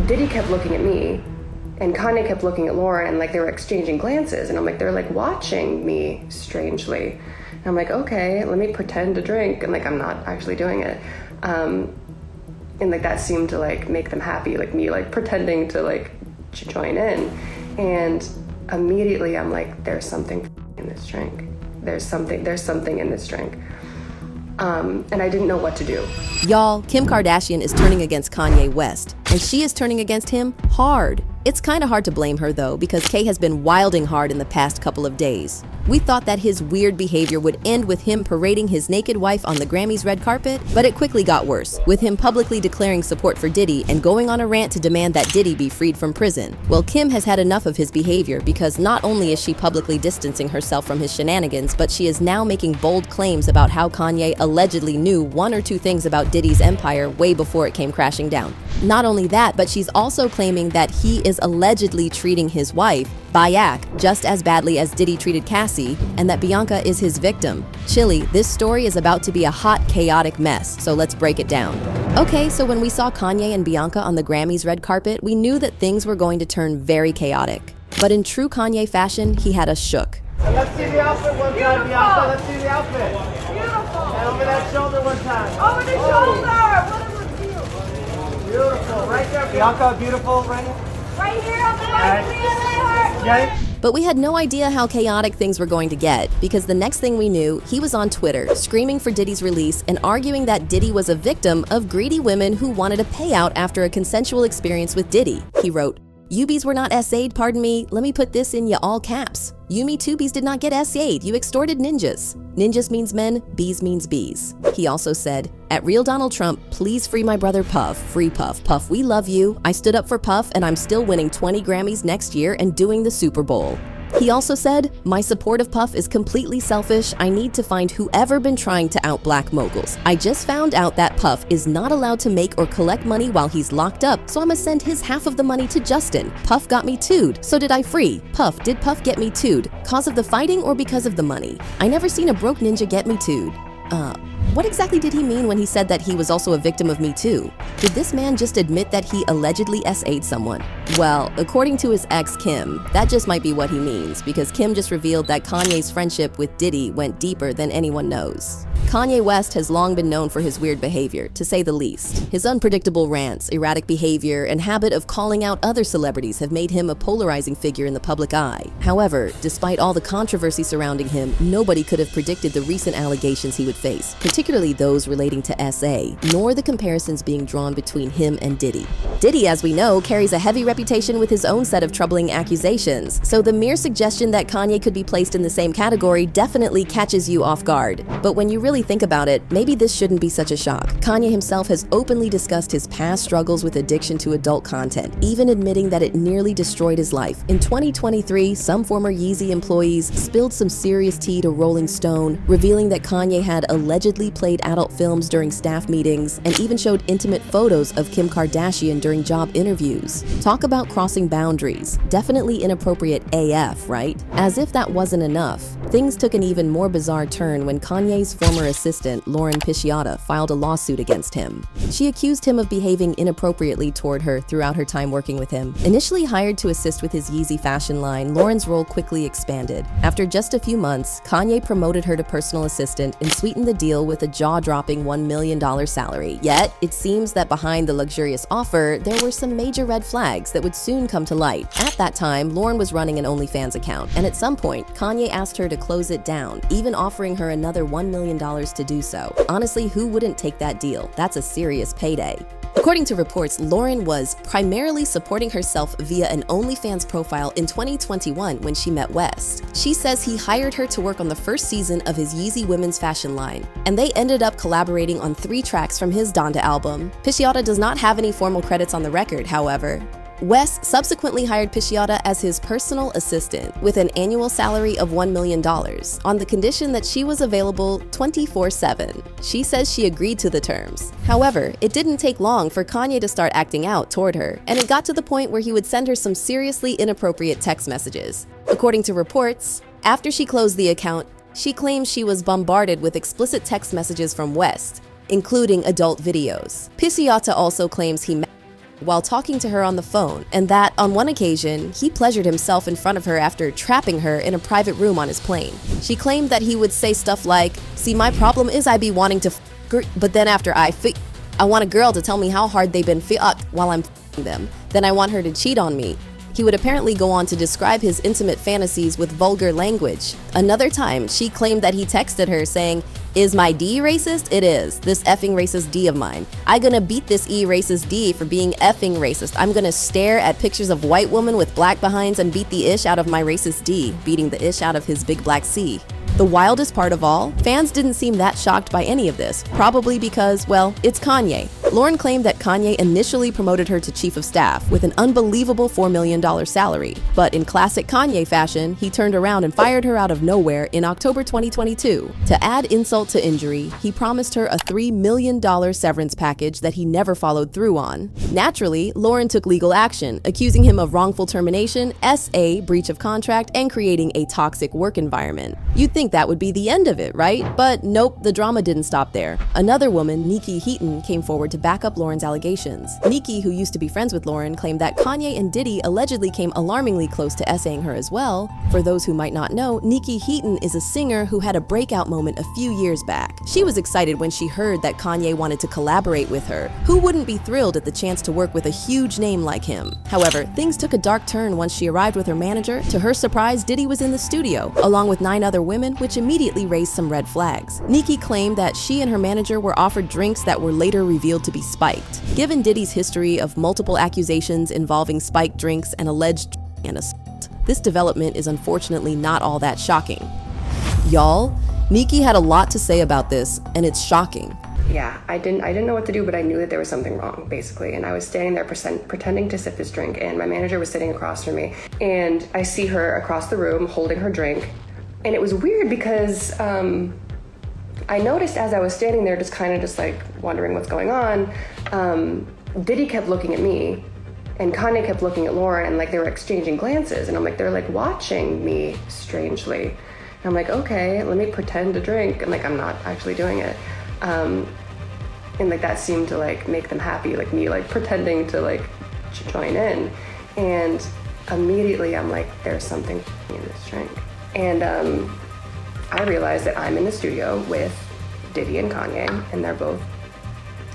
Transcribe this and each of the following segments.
Diddy kept looking at me, and Kanye kept looking at Lauren, and like they were exchanging glances, and I'm like, they're like watching me strangely. And I'm like, okay, let me pretend to drink, and like I'm not actually doing it. And like that seemed to like make them happy, like me like pretending to like join in. And immediately I'm like, there's something in this drink. There's something in this drink. And I didn't know what to do. Y'all, Kim Kardashian is turning against Kanye West, and she is turning against him hard. It's kind of hard to blame her though, because Kaye has been wilding hard in the past couple of days. We thought that his weird behavior would end with him parading his naked wife on the Grammy's red carpet, but it quickly got worse, with him publicly declaring support for Diddy and going on a rant to demand that Diddy be freed from prison. Well, Kim has had enough of his behavior, because not only is she publicly distancing herself from his shenanigans, but she is now making bold claims about how Kanye allegedly knew one or two things about Diddy's empire way before it came crashing down. Not only that, but she's also claiming that he is allegedly treating his wife, Biac, just as badly as Diddy treated Cassie, and that Bianca is his victim. Chilly, this story is about to be a hot, chaotic mess, so let's break it down. Okay, so when we saw Kanye and Bianca on the Grammy's red carpet, we knew that things were going to turn very chaotic. But in true Kanye fashion, he had us shook. And let's see the outfit one time, Bianca. Let's see the outfit. Beautiful. And over that shoulder one time. Over the shoulder. What a reveal. Beautiful. Right there, Bianca. Beautiful. Right. Right here on the right. Okay. But we had no idea how chaotic things were going to get, because the next thing we knew, he was on Twitter screaming for Diddy's release and arguing that Diddy was a victim of greedy women who wanted a payout after a consensual experience with Diddy. He wrote, "Youbies were not SA'd, pardon me, let me put this in ya all caps. You me tubies did not get SA'd, you extorted ninjas. Ninjas means men, bees means bees." He also said, "At Real Donald Trump, please free my brother Puff, free Puff. Puff, we love you. I stood up for Puff and I'm still winning 20 Grammys next year and doing the Super Bowl." He also said, "My support of Puff is completely selfish. I need to find whoever been trying to out black moguls. I just found out that Puff is not allowed to make or collect money while he's locked up, so I'ma send his half of the money to Justin. Puff got me too'd, so did I free. Puff, did Puff get me too'd? Cause of the fighting or because of the money? I never seen a broke ninja get me too'd." What exactly did he mean when he said that he was also a victim of Me Too? Did this man just admit that he allegedly SA'd someone? Well, according to his ex Kim, that just might be what he means, because Kim just revealed that Kanye's friendship with Diddy went deeper than anyone knows. Kanye West has long been known for his weird behavior, to say the least. His unpredictable rants, erratic behavior, and habit of calling out other celebrities have made him a polarizing figure in the public eye. However, despite all the controversy surrounding him, nobody could have predicted the recent allegations he would face, particularly those relating to SA, nor the comparisons being drawn between him and Diddy. Diddy, as we know, carries a heavy reputation with his own set of troubling accusations, so the mere suggestion that Kanye could be placed in the same category definitely catches you off guard. But when you really think about it, maybe this shouldn't be such a shock. Kanye himself has openly discussed his past struggles with addiction to adult content, even admitting that it nearly destroyed his life. In 2023, some former Yeezy employees spilled some serious tea to Rolling Stone, revealing that Kanye had allegedly played adult films during staff meetings and even showed intimate photos of Kim Kardashian during job interviews. Talk about crossing boundaries. Definitely inappropriate AF, right? As if that wasn't enough, things took an even more bizarre turn when Kanye's former assistant, Lauren Pisciotta, filed a lawsuit against him. She accused him of behaving inappropriately toward her throughout her time working with him. Initially hired to assist with his Yeezy fashion line, Lauren's role quickly expanded. After just a few months, Kanye promoted her to personal assistant and sweetened the deal with a jaw-dropping $1 million salary. Yet, it seems that behind the luxurious offer, there were some major red flags that would soon come to light. At that time, Lauren was running an OnlyFans account, and at some point, Kanye asked her to close it down, even offering her another $1 million to do so. Honestly, who wouldn't take that deal? That's a serious payday. According to reports, Lauren was primarily supporting herself via an OnlyFans profile in 2021 when she met West. She says he hired her to work on the first season of his Yeezy women's fashion line, and they ended up collaborating on 3 tracks from his Donda album. Pisciotta does not have any formal credits on the record, however. West subsequently hired Pisciotta as his personal assistant with an annual salary of $1 million on the condition that she was available 24/7. She says she agreed to the terms. However, it didn't take long for Kanye to start acting out toward her, and it got to the point where he would send her some seriously inappropriate text messages. According to reports, after she closed the account, she claims she was bombarded with explicit text messages from West, including adult videos. Pisciotta also claims he while talking to her on the phone, and that, on one occasion, he pleasured himself in front of her after trapping her in a private room on his plane. She claimed that he would say stuff like, "See, my problem is I be wanting to but then after I want a girl to tell me how hard they've been while I'm them. Then I want her to cheat on me." He would apparently go on to describe his intimate fantasies with vulgar language. Another time, she claimed that he texted her saying, "Is my D racist? It is. This effing racist D of mine. I gonna beat this E racist D for being effing racist. I'm gonna stare at pictures of white women with black behinds and beat the ish out of my racist D, beating the ish out of his big black C." The wildest part of all, fans didn't seem that shocked by any of this, probably because, well, it's Kanye. Lauren claimed that Kanye initially promoted her to chief of staff with an unbelievable $4 million salary. But in classic Kanye fashion, he turned around and fired her out of nowhere in October 2022. To add insult to injury, he promised her a $3 million severance package that he never followed through on. Naturally, Lauren took legal action, accusing him of wrongful termination, SA, breach of contract, and creating a toxic work environment. You'd think that would be the end of it, right? But nope, the drama didn't stop there. Another woman, Nikki Heaton, came forward to back up Lauren's allegations. Nikki, who used to be friends with Lauren, claimed that Kanye and Diddy allegedly came alarmingly close to essaying her as well. For those who might not know, Nikki Heaton is a singer who had a breakout moment a few years back. She was excited when she heard that Kanye wanted to collaborate with her. Who wouldn't be thrilled at the chance to work with a huge name like him? However, things took a dark turn once she arrived with her manager. To her surprise, Diddy was in the studio, along with 9 other women, which immediately raised some red flags. Nikki claimed that she and her manager were offered drinks that were later revealed to be spiked. Given Diddy's history of multiple accusations involving spiked drinks and alleged assault, this development is unfortunately not all that shocking. Y'all, Nikki had a lot to say about this, and it's shocking. Yeah, I didn't know what to do, but I knew that there was something wrong, basically. And I was standing there pretending to sip this drink, and my manager was sitting across from me. And I see her across the room holding her drink. And it was weird because I noticed as I was standing there just like wondering what's going on, Diddy kept looking at me and Kanye kept looking at Lauren, and like they were exchanging glances. And I'm like, they're like watching me strangely. And I'm like, okay, let me pretend to drink. And like, I'm not actually doing it. And like that seemed to like make them happy, like me like pretending to like join in. And immediately I'm like, there's something in this drink. And I realized that I'm in the studio with Diddy and Kanye, and they're both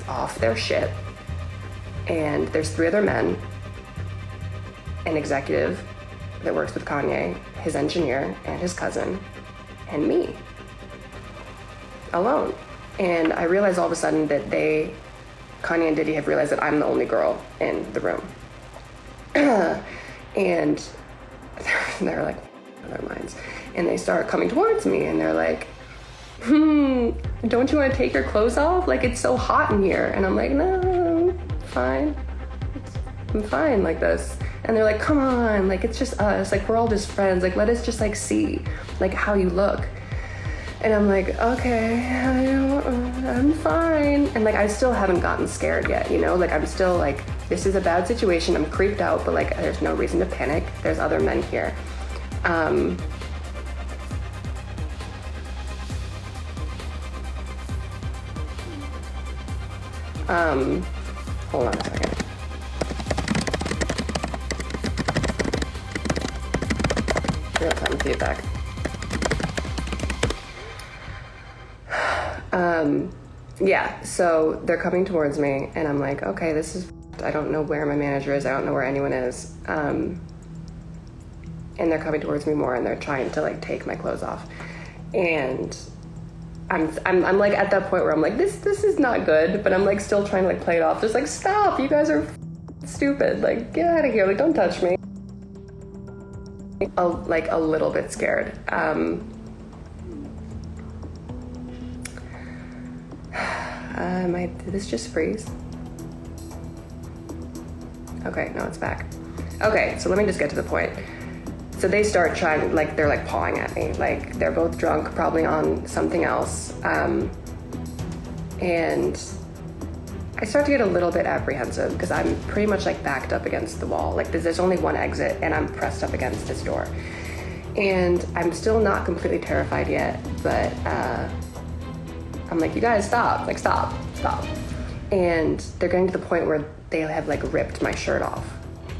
off their shit. And there's 3 other men, an executive that works with Kanye, his engineer, and his cousin, and me, alone. And I realized all of a sudden that Kanye and Diddy have realized that I'm the only girl in the room. And they're like, their minds. And they start coming towards me and they're like, don't you want to take your clothes off? Like, it's so hot in here. And I'm like, no, fine. I'm fine like this. And they're like, come on, like, it's just us. Like, we're all just friends. Like, let us just like see like how you look. And I'm like, okay, I'm fine. And like, I still haven't gotten scared yet, you know? Like, I'm still like, this is a bad situation. I'm creeped out, but like, there's no reason to panic. There's other men here. Hold on a second. Real-time feedback. Yeah, so they're coming towards me and I'm like, okay, I don't know where my manager is. I don't know where anyone is. And they're coming towards me more and they're trying to like take my clothes off. And I'm like at that point where I'm like, this is not good, but I'm like still trying to like play it off. Just like, stop, you guys are stupid. Like, get out of here. Like, don't touch me. Like a little bit scared. Did this just freeze? Okay, no, it's back. Okay, so let me just get to the point. So they start trying, like, they're like pawing at me. Like, they're both drunk, probably on something else. And I start to get a little bit apprehensive because I'm pretty much like backed up against the wall. Like, there's only one exit and I'm pressed up against this door. And I'm still not completely terrified yet, but I'm like, you guys stop, like stop. and they're getting to the point where they have like ripped my shirt off,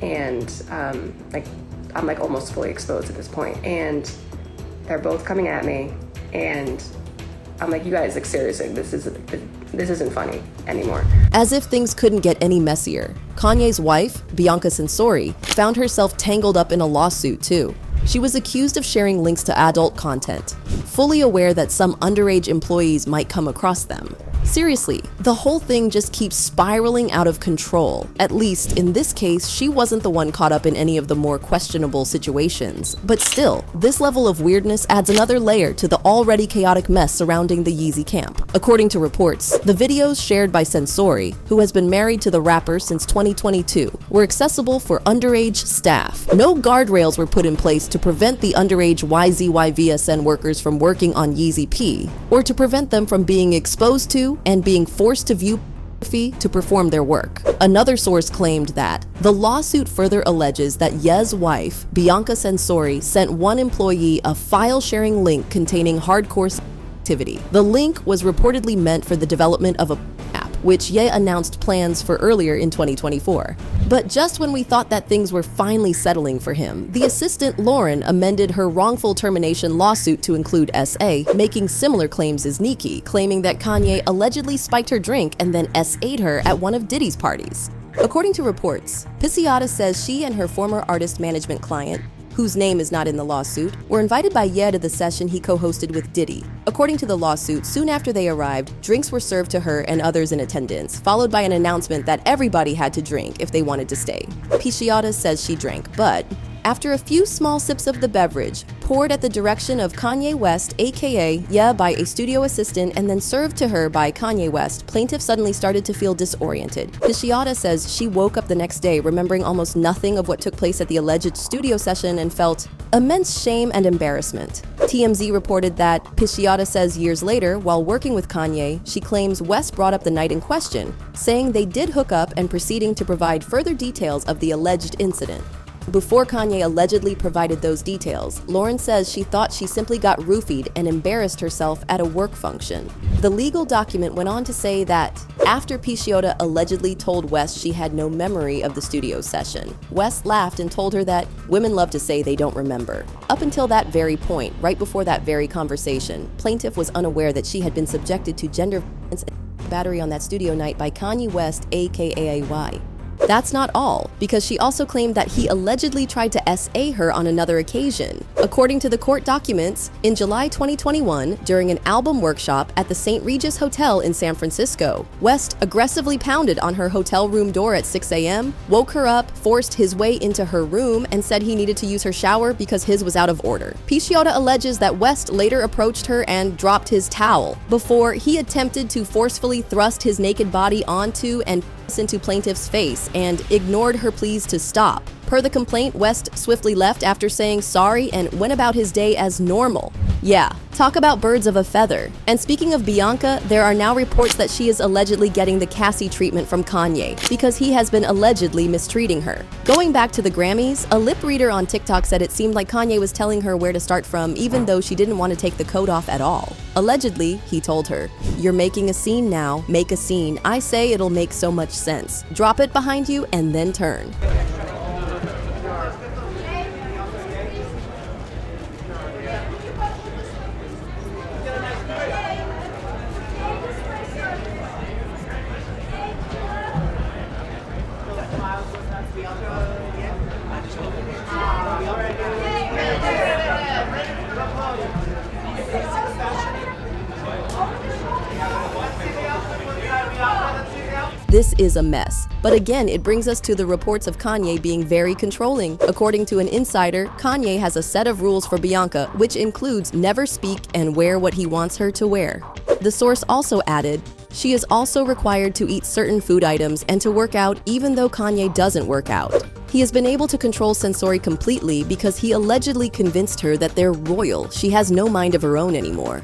and like I'm like almost fully exposed at this point, and they're both coming at me, and I'm like, you guys, like seriously, this isn't funny anymore. As if things couldn't get any messier, Kanye's wife, Bianca found herself tangled up in a lawsuit too. She was accused of sharing links to adult content, fully aware that some underage employees might come across them. Seriously, the whole thing just keeps spiraling out of control. At least, in this case, she wasn't the one caught up in any of the more questionable situations. But still, this level of weirdness adds another layer to the already chaotic mess surrounding the Yeezy camp. According to reports, the videos shared by Sensori, who has been married to the rapper since 2022, were accessible for underage staff. No guardrails were put in place to prevent the underage YZYVSN workers from working on Yeezy P, or to prevent them from being exposed to and being forced to view pornography to perform their work. Another source claimed that the lawsuit further alleges that Ye's wife, Bianca Sensori, sent one employee a file-sharing link containing hardcore activity. The link was reportedly meant for the development of a app, which Ye announced plans for earlier in 2024. But just when we thought that things were finally settling for him, the assistant Lauren amended her wrongful termination lawsuit to include SA, making similar claims as Nicki, claiming that Kanye allegedly spiked her drink and then SA'd her at one of Diddy's parties. According to reports, Pisciata says she and her former artist management client, whose name is not in the lawsuit, were invited by Ye to the session he co-hosted with Diddy. According to the lawsuit, soon after they arrived, drinks were served to her and others in attendance, followed by an announcement that everybody had to drink if they wanted to stay. Pisciata says she drank, but after a few small sips of the beverage, poured at the direction of Kanye West, aka Ye, by a studio assistant and then served to her by Kanye West, plaintiff suddenly started to feel disoriented. Pisciata says she woke up the next day remembering almost nothing of what took place at the alleged studio session and felt immense shame and embarrassment. TMZ reported that Pisciata says years later, while working with Kanye, she claims West brought up the night in question, saying they did hook up and proceeding to provide further details of the alleged incident. Before Kanye allegedly provided those details, Lauren says she thought she simply got roofied and embarrassed herself at a work function. The legal document went on to say that after Pisciata allegedly told West she had no memory of the studio session, West laughed and told her that women love to say they don't remember. Up until that very point, right before that very conversation, plaintiff was unaware that she had been subjected to gender violence and battery on that studio night by Kanye West, aka Y. That's not all, because she also claimed that he allegedly tried to SA her on another occasion. According to the court documents, in July 2021, during an album workshop at the St. Regis Hotel in San Francisco, West aggressively pounded on her hotel room door at 6 a.m., woke her up, forced his way into her room, and said he needed to use her shower because his was out of order. Pisciata alleges that West later approached her and dropped his towel before he attempted to forcefully thrust his naked body onto and into plaintiff's face and ignored her pleas to stop. Per the complaint, West swiftly left after saying sorry and went about his day as normal. Yeah, talk about birds of a feather. And speaking of Bianca, there are now reports that she is allegedly getting the Cassie treatment from Kanye because he has been allegedly mistreating her. Going back to the Grammys, a lip reader on TikTok said it seemed like Kanye was telling her where to start from even though she didn't want to take the coat off at all. Allegedly, he told her, "You're making a scene now, make a scene. I say it'll make so much sense. Drop it behind you and then turn." This is a mess. But again, it brings us to the reports of Kanye being very controlling. According to an insider, Kanye has a set of rules for Bianca, which includes never speak and wear what he wants her to wear. The source also added, she is also required to eat certain food items and to work out even though Kanye doesn't work out. He has been able to control Sensori completely because he allegedly convinced her that they're royal. She has no mind of her own anymore.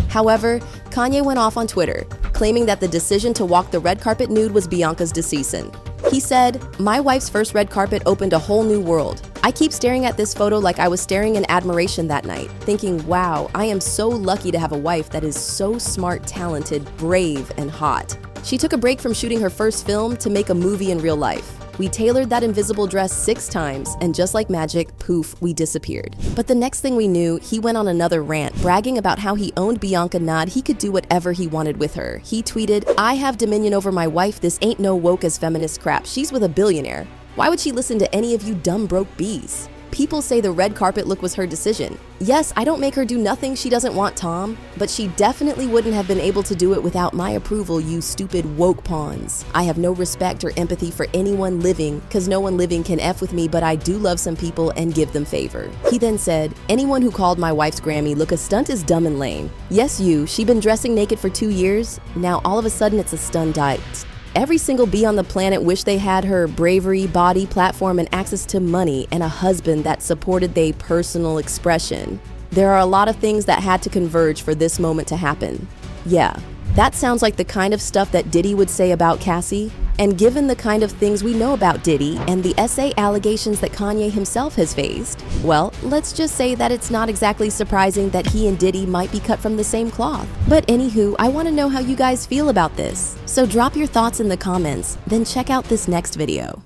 However, Kanye went off on Twitter, claiming that the decision to walk the red carpet nude was Bianca's decision. He said, "My wife's first red carpet opened a whole new world. I keep staring at this photo like I was staring in admiration that night, thinking, wow, I am so lucky to have a wife that is so smart, talented, brave, and hot. She took a break from shooting her first film to make a movie in real life. We tailored that invisible dress 6 times, and just like magic, poof, we disappeared. But the next thing we knew, he went on another rant, bragging about how he owned Bianca Nod, he could do whatever he wanted with her. He tweeted, "I have dominion over my wife, this ain't no woke as feminist crap, she's with a billionaire. Why would she listen to any of you dumb broke bees?" People say the red carpet look was her decision. Yes, I don't make her do nothing she doesn't want, Tom, but she definitely wouldn't have been able to do it without my approval, you stupid woke pawns. I have no respect or empathy for anyone living, cause no one living can F with me, but I do love some people and give them favor. He then said, "Anyone who called my wife's Grammy look a stunt is dumb and lame. Yes, she been dressing naked for 2 years, now all of a sudden it's a stun diet. Every single bee on the planet wished they had her bravery, body, platform, and access to money and a husband that supported their personal expression. There are a lot of things that had to converge for this moment to happen." Yeah, that sounds like the kind of stuff that Diddy would say about Cassie. And given the kind of things we know about Diddy and the SA allegations that Kanye himself has faced, well, let's just say that it's not exactly surprising that he and Diddy might be cut from the same cloth. But anywho, I want to know how you guys feel about this. So drop your thoughts in the comments, then check out this next video.